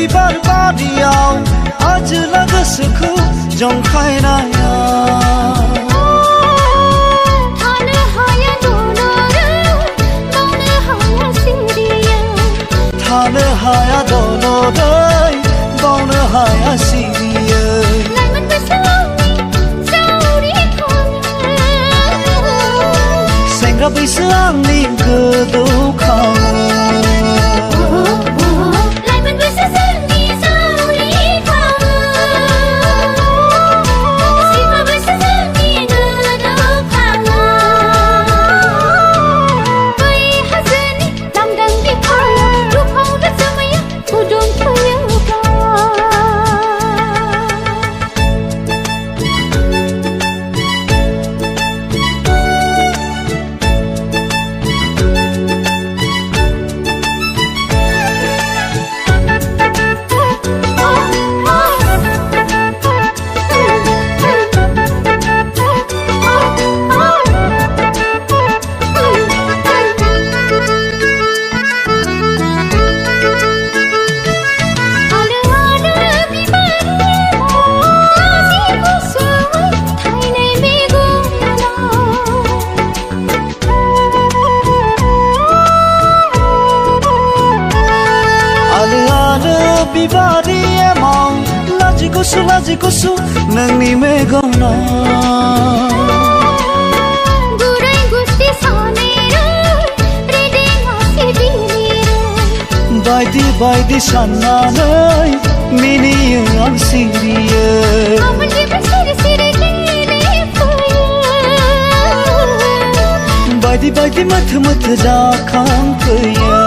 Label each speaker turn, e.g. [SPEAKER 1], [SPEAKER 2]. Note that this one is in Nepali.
[SPEAKER 1] बिबार बारियाव आजोला गोसोखौ जंखायनाया
[SPEAKER 2] थानो हाया दलरै बावनो हाया सिरियाव
[SPEAKER 1] थानो हाया दलरै बावनो हाया सिरियै
[SPEAKER 2] लाइमोन बैसोआवनि जावरिखाङो
[SPEAKER 1] सेंग्रा बैसो आंनि गोदौखाङो
[SPEAKER 2] लाइमोन बैसो जोंनि जावरिखाङो सिख्ला बैसो जोंनि गोदौखाङो बै हाजोनि लांदां बिखायाव दुफाव जोमैया गुदुं फैयोब्ला
[SPEAKER 1] बिबारि एमाव लाजि गुसु नोंनि मेगनाव
[SPEAKER 2] गुरै गुस्थि सानैरै रेदें सिरियै
[SPEAKER 1] बायदि बायदि साननानै मिनियो आं सिरियै
[SPEAKER 2] आमोननिफ्राय सिरि सिरि गेलेफैयो
[SPEAKER 1] बायदि बायदि मोथो मोथो जाखांफैयो